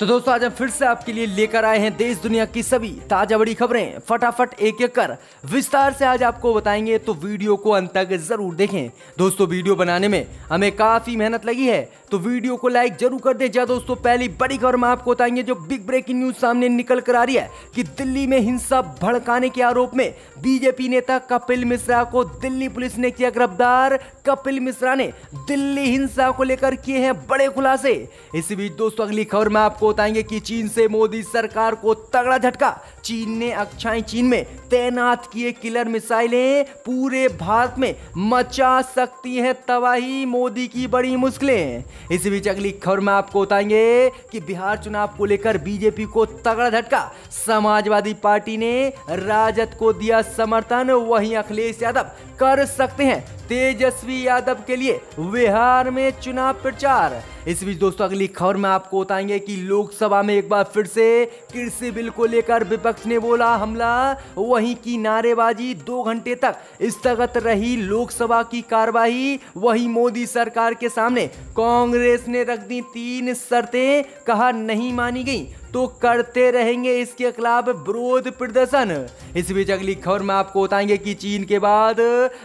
तो दोस्तों आज हम फिर से आपके लिए लेकर आए हैं देश दुनिया की सभी ताजा बड़ी खबरें। फटाफट एक एक कर विस्तार से आज आपको बताएंगे, तो वीडियो को अंत तक जरूर देखें। दोस्तों वीडियो बनाने में हमें काफी मेहनत लगी है, तो वीडियो को लाइक जरूर कर दें। जा दोस्तों पहली बड़ी खबर में आपको बताएंगे जो बिग ब्रेकिंग न्यूज सामने निकल कर आ रही है कि दिल्ली में हिंसा भड़काने के आरोप में बीजेपी नेता कपिल मिश्रा को दिल्ली पुलिस ने किया गिरफ्तार। कपिल मिश्रा ने दिल्ली हिंसा को लेकर किए हैं बड़े खुलासे। इसी बीच दोस्तों अगली खबर में आपको बताएंगे कि चीन से मोदी सरकार को तगड़ा झटका। चीन ने अक्षाई चीन में तैनात किए किलर मिसाइलें पूरे भारत में मचा सकती हैं तबाही, मोदी की बड़ी मुश्किलें। इसी बीच अगली खबर में आपको बताएंगे कि बिहार चुनाव को लेकर बीजेपी को तगड़ा झटका। समाजवादी पार्टी ने राजद को दिया समर्थन, वहीं अखिलेश यादव कर सकते हैं तेजस्वी यादव के लिए बिहार में चुनाव प्रचार। इस बीच दोस्तों अगली खबर में आपको बताएंगे कि लोकसभा में एक बार फिर से कृषि बिल को लेकर विपक्ष ने बोला हमला, वहीं की नारेबाजी 2 घंटे तक स्थगित रही लोकसभा की कार्यवाही। वहीं मोदी सरकार के सामने कांग्रेस ने रख दी 3 शर्तें, कहा नहीं मानी गई तो करते रहेंगे इसके खिलाफ विरोध प्रदर्शन। इस बीच अगली खबर में आपको बताएंगे कि चीन के बाद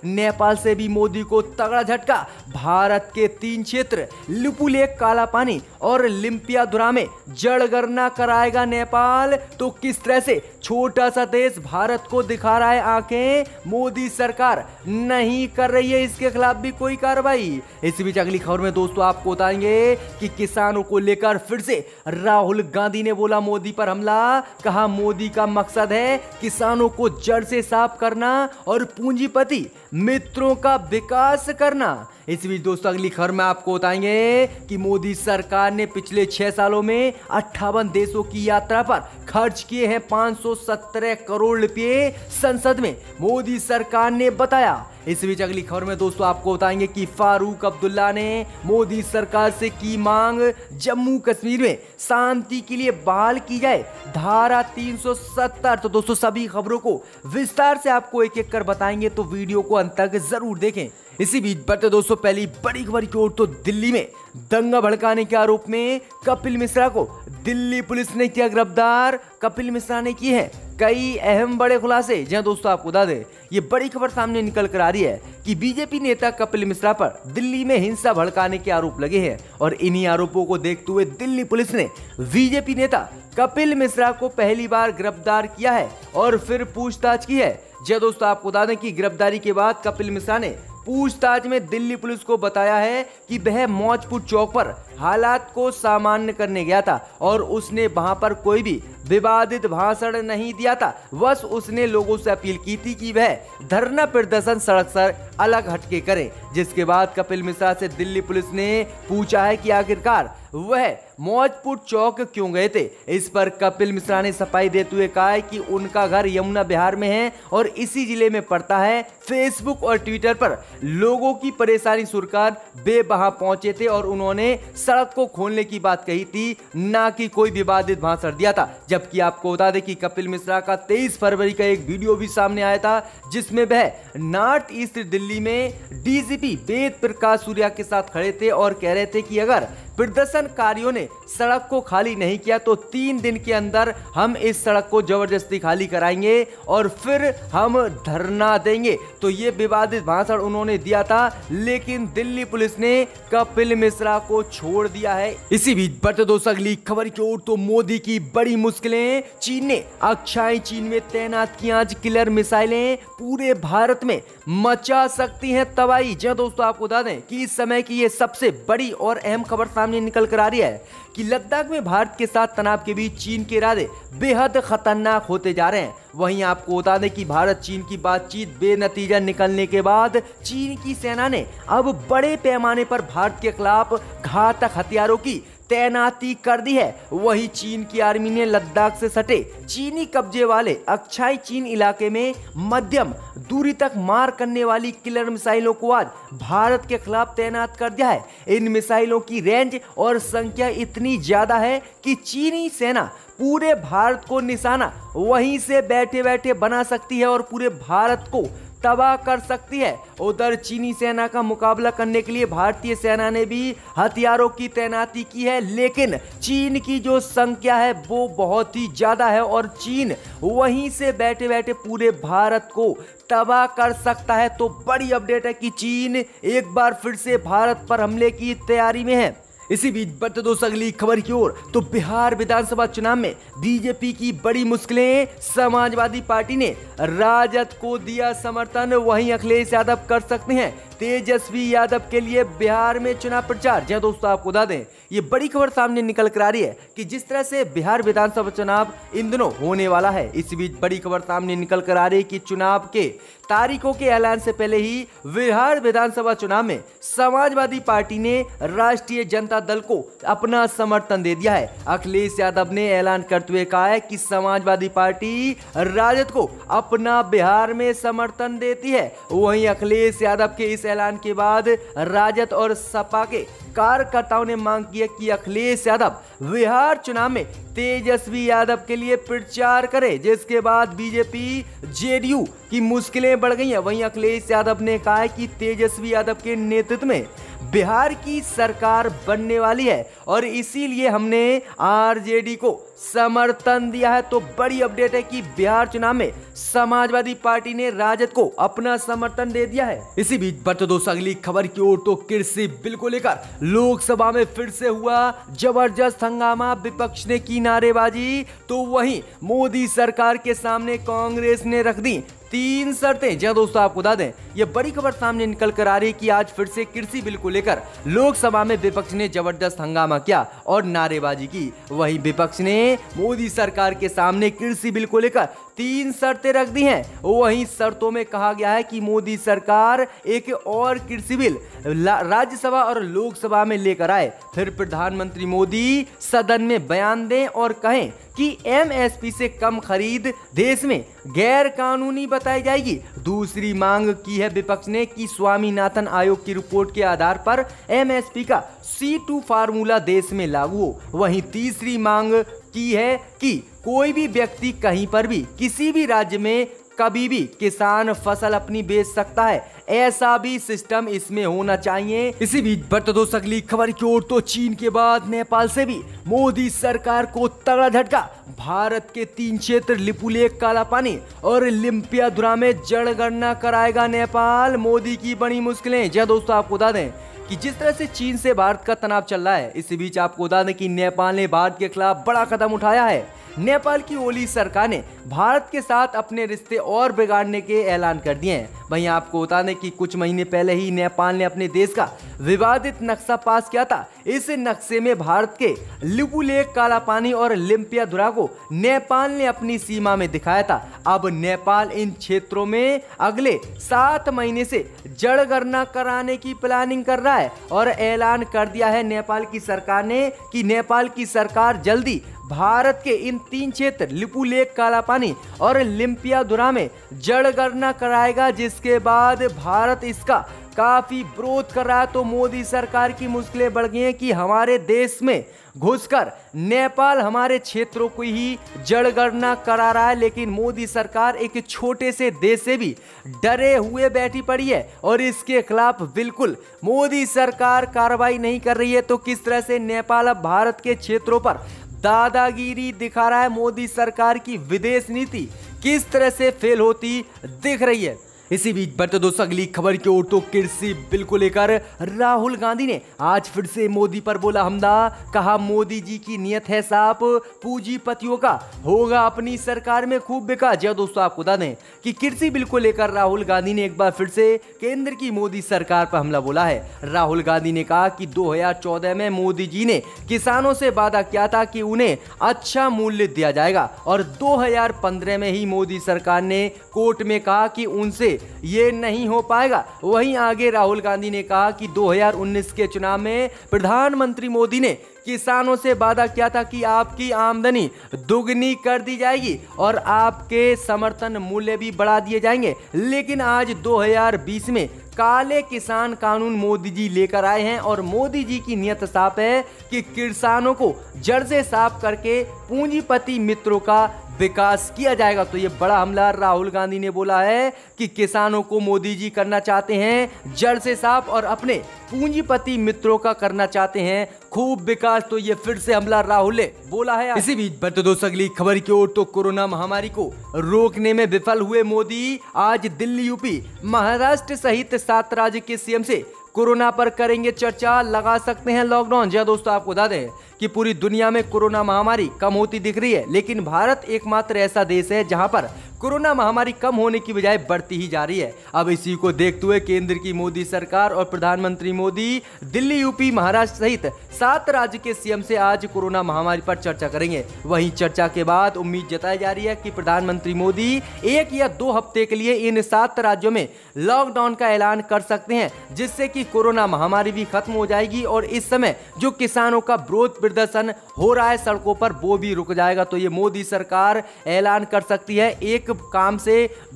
नेपाल से भी मोदी को तगड़ा झटका। भारत के 3 क्षेत्र लिपुलेख, काला पानी और लिम्पियाधुरा में जनगणना कराएगा नेपाल। तो किस तरह से छोटा सा देश भारत को दिखा रहा है आंखें, मोदी सरकार नहीं कर रही है इसके खिलाफ भी कोई कार्रवाई। इस बीच अगली खबर में दोस्तों आपको बताएंगे कि किसानों को लेकर फिर से राहुल गांधी ने बोला मोदी पर हमला, कहा मोदी का मकसद है किसानों को जड़ से साफ करना और पूंजीपति मित्रों का विकास करना। इस बीच दोस्तों अगली खबर में आपको बताएंगे कि मोदी सरकार ने पिछले 6 सालों में 58 देशों की यात्रा पर खर्च किए हैं 517 करोड़ रुपए, संसद में मोदी सरकार ने बताया। इस बीच अगली खबर में दोस्तों आपको बताएंगे कि फारूक अब्दुल्ला ने मोदी सरकार से की मांग, जम्मू कश्मीर में शांति के लिए बहाल की जाए धारा 370। तो दोस्तों सभी खबरों को विस्तार से आपको एक एक कर बताएंगे, तो वीडियो को अंत तक जरूर देखें। इसी बीच बढ़ते दोस्तों पहली बड़ी खबर की ओर, तो दिल्ली में दंगा भड़काने के आरोप में कपिल मिश्रा को दिल्ली पुलिस ने किया गिरफ्तार। कपिल मिश्रा ने किए हैं कई अहम बड़े खुलासे। जहां दोस्तों आपको बता दें ये बड़ी खबर सामने निकल कर आ रही है कि बीजेपी नेता कपिल मिश्रा पर दिल्ली में हिंसा भड़काने के आरोप लगे हैं, और इन्हीं आरोपों को देखते हुए दिल्ली पुलिस ने बीजेपी नेता कपिल मिश्रा को पहली बार गिरफ्तार किया है और फिर पूछताछ की है। जब दोस्तों आपको बता दें कि गिरफ्तारी के बाद कपिल मिश्रा ने पूछताछ में दिल्ली पुलिस को बताया है कि वह मौजपुर चौक पर हालात को सामान्य करने गया था और उसने वहां पर कोई भी विवादित भाषण नहीं दिया था। बस उसने लोगों से अपील की थी कि वह धरना प्रदर्शन सड़क से अलग हटके करें। जिसके बाद कपिल मिश्रा से दिल्ली पुलिस ने पूछा है कि आखिरकार वह मौजपुर चौक क्यों गए थे। इस पर कपिल मिश्रा ने सफाई देते हुए कहा है कि उनका घर यमुना बिहार में है और इसी जिले में पड़ता है। फेसबुक और ट्विटर पर लोगों की परेशानी सुनकर वे वहां पहुंचे थे और उन्होंने सड़क को खोलने की बात कही थी, ना कि कोई विवादित भाषण दिया था। जबकि आपको बता दें कि कपिल मिश्रा का 23 फरवरी का एक वीडियो भी सामने आया था जिसमें वह नॉर्थ ईस्ट दिल्ली में डीजीपी वेद प्रकाश सूर्या के साथ खड़े थे और कह रहे थे कि अगर प्रदर्शनकारियों ने सड़क को खाली नहीं किया तो 3 दिन के अंदर हम इस सड़क को जबरदस्ती खाली कराएंगे और फिर हम धरना देंगे। तो ये विवादित भाषण उन्होंने दिया था, लेकिन दिल्ली पुलिस ने कपिल मिश्रा को छोड़ दिया है। इसी बीच बढ़ते दोस्तों अगली खबर की ओर, तो मोदी की बड़ी मुश्किलें। चीन ने अक्षाई चीन में तैनात की आज किलर मिसाइलें पूरे भारत में मचा सकती हैं तबाही। जहां दोस्तों आपको बता दें कि इस समय की ये सबसे बड़ी और अहम खबर सामने निकल कर आ रही है कि लद्दाख में भारत के साथ तनाव के बीच चीन के इरादे बेहद खतरनाक होते जा रहे हैं। वहीं आपको बता दें कि भारत चीन की बातचीत बेनतीजा निकलने के बाद चीन की सेना ने अब बड़े पैमाने पर भारत के खिलाफ घातक हथियारों की तैनाती कर दी है। वहीं चीन की आर्मी ने लद्दाख से सटे चीनी कब्जे वाले अक्षाई चीन इलाके में मध्यम दूरी तक मार करने वाली किलर मिसाइलों को आज भारत के खिलाफ तैनात कर दिया है। इन मिसाइलों की रेंज और संख्या इतनी ज्यादा है कि चीनी सेना पूरे भारत को निशाना वहीं से बैठे बैठे बना सकती है और पूरे भारत को तबाह कर सकती है। उधर चीनी सेना का मुकाबला करने के लिए भारतीय सेना ने भी हथियारों की तैनाती की है, लेकिन चीन की जो संख्या है वो बहुत ही ज्यादा है और चीन वहीं से बैठे बैठे पूरे भारत को तबाह कर सकता है। तो बड़ी अपडेट है कि चीन एक बार फिर से भारत पर हमले की तैयारी में है। इसी बीच बढ़ते दोस्तों अगली खबर की ओर, तो बिहार विधानसभा चुनाव में बीजेपी की बड़ी मुश्किलें, समाजवादी पार्टी ने राजद को दिया समर्थन, वहीं अखिलेश यादव कर सकते हैं तेजस्वी यादव के लिए बिहार में चुनाव प्रचार। जी दोस्तों, आपको बता दें ये बड़ी खबर सामने निकल कर आ रही है कि जिस तरह से बिहार विधानसभा चुनाव इन दिनों होने वाला है, इसी बीच बड़ी खबर सामने निकल कर आ रही है कि चुनाव के तारीखों के ऐलान से पहले ही बिहार विधानसभा चुनाव में समाजवादी पार्टी ने राष्ट्रीय जनता दल को अपना समर्थन दे दिया है। अखिलेश यादव ने ऐलान करते हुए कहा है कि समाजवादी पार्टी राजद को अपना बिहार में समर्थन देती है। वहीं अखिलेश यादव के इस ऐलान के बाद राजद और सपा के कार्यकर्ताओं ने मांग की है कि अखिलेश यादव बिहार चुनाव में तेजस्वी यादव के लिए प्रचार करे, जिसके बाद बीजेपी जेडीयू की मुश्किलें बढ़ गई हैं। वहीं अखिलेश यादव ने कहा है कि तेजस्वी यादव के नेतृत्व में बिहार की सरकार बनने वाली है और इसीलिए हमने आरजेडी को समर्थन दिया है। तो बड़ी अपडेट है कि बिहार चुनाव में समाजवादी पार्टी ने राजद को अपना समर्थन दे दिया है। इसी बीच बढ़ते दोस्तों अगली खबर की ओर, तो कृषि बिल को लेकर लोकसभा में फिर से हुआ जबरदस्त हंगामा, विपक्ष ने की नारेबाजी, तो वहीं मोदी सरकार के सामने कांग्रेस ने रख दी 3 शर्तें। जी दोस्तों, आपको बता दें ये बड़ी खबर सामने निकल कर आ रही है कि आज फिर से कृषि बिल को लेकर लोकसभा में विपक्ष ने जबरदस्त हंगामा किया और नारेबाजी की। वहीं विपक्ष ने मोदी सरकार के सामने कृषि बिल को लेकर 3 शर्तें रख दी हैं। वहीं शर्तों में कहा गया है कि मोदी सरकार एक और कृषि बिल राज्यसभा और लोकसभा में लेकर आए, फिर प्रधानमंत्री मोदी सदन में बयान दें और कहें कि एमएसपी से कम खरीद देश में गैर कानूनी बताई जाएगी। दूसरी मांग की है विपक्ष ने कि स्वामीनाथन आयोग की रिपोर्ट के आधार पर एमएसपी का C2 फार्मूला देश में लागू हो। वहीं तीसरी मांग की है कि कोई भी व्यक्ति कहीं पर भी किसी भी राज्य में कभी भी किसान फसल अपनी बेच सकता है, ऐसा भी सिस्टम इसमें होना चाहिए। इसी बीच बढ़ते दोस्तों अगली खबर की ओर, तो चीन के बाद नेपाल से भी मोदी सरकार को तगड़ा झटका। भारत के 3 क्षेत्र लिपुलेख, कालापानी और लिम्पियाधुरा में जनगणना कराएगा नेपाल, मोदी की बड़ी मुश्किलें। जी दोस्तों, आपको बता दें कि जिस तरह से चीन से भारत का तनाव चल रहा है, इसी बीच आपको बता दें कि नेपाल ने भारत के खिलाफ बड़ा कदम उठाया है। नेपाल की ओली सरकार ने भारत के साथ अपने रिश्ते और बिगाड़ने के ऐलान कर दिए हैं। वहीं आपको बता दें कि कुछ महीने पहले ही नेपाल ने अपने देश का विवादित नक्शा पास किया था। इस नक्शे में भारत के लिपुलेख, कालापानी और लिम्पियाधुरा को नेपाल ने अपनी सीमा में दिखाया था। अब नेपाल इन क्षेत्रों में अगले 7 महीने से जनगणना कराने की प्लानिंग कर रहा है और ऐलान कर दिया है नेपाल की सरकार ने कि नेपाल की सरकार जल्दी भारत के इन 3 क्षेत्र लिपुलेख, कालापानी और लिम्पियाधुरा में जनगणना कराएगा, जिसके बाद भारत इसका काफी विरोध कर रहा है। तो मोदी सरकार की मुश्किलें बढ़ गई हैं कि हमारे देश में घुसकर नेपाल हमारे क्षेत्रों को ही जनगणना करा रहा है, लेकिन मोदी सरकार एक छोटे से देश से भी डरे हुए बैठी पड़ी है और इसके खिलाफ बिल्कुल मोदी सरकार कार्रवाई नहीं कर रही है। तो किस तरह से नेपाल अब भारत के क्षेत्रों पर दादागिरी दिखा रहा है, मोदी सरकार की विदेश नीति किस तरह से फेल होती दिख रही है। इसी बीच बढ़ते दोस्तों अगली खबर की ओर, तो कृषि बिल को लेकर राहुल गांधी ने आज फिर से मोदी पर बोला हमला। कहा मोदी जी की नियत है साफ, पूंजीपतियों का होगा अपनी सरकार में खूब विकास। जी दोस्तों, आपको बता दें कि कृषि बिल को लेकर राहुल गांधी ने एक बार फिर से केंद्र की मोदी सरकार पर हमला बोला है। राहुल गांधी ने कहा कि 2014 में मोदी जी ने किसानों से वादा किया था कि उन्हें अच्छा मूल्य दिया जाएगा और 2015 में ही मोदी सरकार ने कोर्ट में कहा कि उनसे ये नहीं हो पाएगा। वहीं आगे राहुल गांधी ने कहा कि 2019 के चुनाव में प्रधानमंत्री मोदी ने किसानों से वादा किया था कि आपकी आमदनी दुगनी कर दी जाएगी और आपके समर्थन मूल्य भी बढ़ा दिए जाएंगे। लेकिन आज 2020 में काले किसान कानून मोदी जी लेकर आए हैं और मोदी जी की नियत साफ है कि किसानों को जड़ से साफ करके पूंजीपति मित्रों का विकास किया जाएगा। तो ये बड़ा हमला राहुल गांधी ने बोला है कि किसानों को मोदी जी करना चाहते हैं जड़ से साफ और अपने पूंजीपति मित्रों का करना चाहते हैं खूब विकास। तो ये फिर से हमला राहुल ने बोला है। इसी बीच बढ़ते दोस्तों अगली खबर की ओर। तो कोरोना महामारी को रोकने में विफल हुए मोदी आज दिल्ली, यूपी, महाराष्ट्र सहित 7 राज्य के सीएम से कोरोना पर करेंगे चर्चा, लगा सकते हैं लॉकडाउन। जी दोस्तों, आपको बता दें कि पूरी दुनिया में कोरोना महामारी कम होती दिख रही है, लेकिन भारत एकमात्र ऐसा देश है जहां पर कोरोना महामारी कम होने की बजाय बढ़ती ही जा रही है। अब इसी को देखते हुए केंद्र की मोदी सरकार और प्रधानमंत्री मोदी दिल्ली, यूपी, महाराष्ट्र सहित 7 राज्य के सीएम से आज कोरोना महामारी पर चर्चा करेंगे। वहीं चर्चा के बाद उम्मीद जताई जा रही है कि प्रधानमंत्री मोदी 1 या 2 हफ्ते के लिए इन 7 राज्यों में लॉकडाउन का ऐलान कर सकते हैं, जिससे कि कोरोना महामारी भी खत्म हो जाएगी और इस समय जो किसानों का विरोध प्रदर्शन हो रहा है सड़कों पर वो भी रुक जाएगा। तो ये मोदी सरकार ऐलान कर सकती है, एक काम से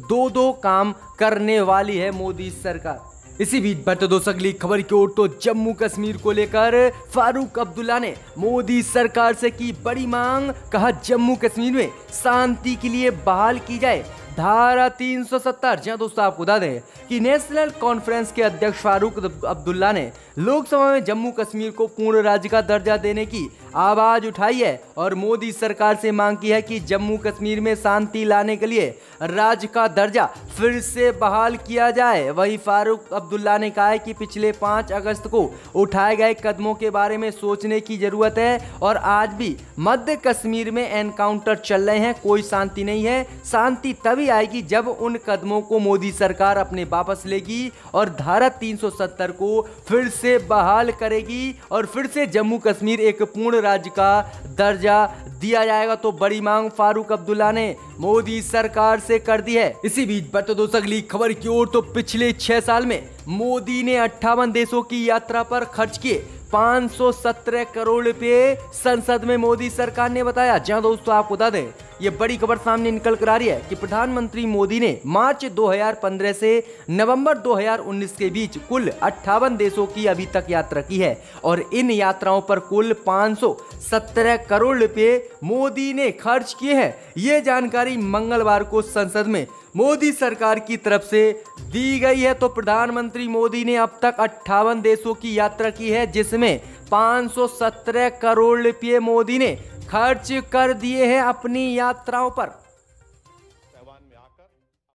2 काम करने वाली है मोदी सरकार। इसी बीच बढ़ते दोस्तों अगली खबर की ओर। तो जम्मू कश्मीर को लेकर फारूक अब्दुल्ला ने मोदी सरकार से की बड़ी मांग, कहा जम्मू कश्मीर में शांति के लिए बहाल की जाए धारा 370। जहां दोस्तों आपको बता दें कि नेशनल कॉन्फ्रेंस के अध्यक्ष फारूक अब्दुल्ला ने लोकसभा में जम्मू कश्मीर को पूर्ण राज्य का दर्जा देने की आवाज उठाई है और मोदी सरकार से मांग की है कि जम्मू कश्मीर में शांति लाने के लिए राज्य का दर्जा फिर से बहाल किया जाए। वहीं फारूक अब्दुल्ला ने कहा है कि पिछले 5 अगस्त को उठाए गए कदमों के बारे में सोचने की जरूरत है और आज भी मध्य कश्मीर में एनकाउंटर चल रहे हैं, कोई शांति नहीं है। शांति तभी आएगी जब उन कदमों को मोदी सरकार अपने वापस लेगी और धारा 370 को फिर से बहाल करेगी और फिर से जम्मू कश्मीर एक पूर्ण राज्य का दर्जा दिया जाएगा। तो बड़ी मांग फारूक अब्दुल्ला ने मोदी सरकार से कर दी है। इसी बीच बढ़ते दोस्तों अगली खबर की ओर। तो पिछले 6 साल में मोदी ने 58 देशों की यात्रा पर खर्च किए 517 करोड़ रुपए, संसद में मोदी सरकार ने बताया। जहां दोस्तों आपको बता दें ये बड़ी खबर सामने निकल कर आ रही है कि प्रधानमंत्री मोदी ने मार्च 2015 से नवंबर 2019 के बीच कुल 58 देशों की अभी तक यात्रा की है और इन यात्राओं पर कुल 517 करोड़ रुपए मोदी ने खर्च किए हैं। ये जानकारी मंगलवार को संसद में मोदी सरकार की तरफ से दी गई है। तो प्रधानमंत्री मोदी ने अब तक 58 देशों की यात्रा की है, जिसमें 517 करोड़ रुपए मोदी ने खर्च कर दिए हैं अपनी यात्राओं पर।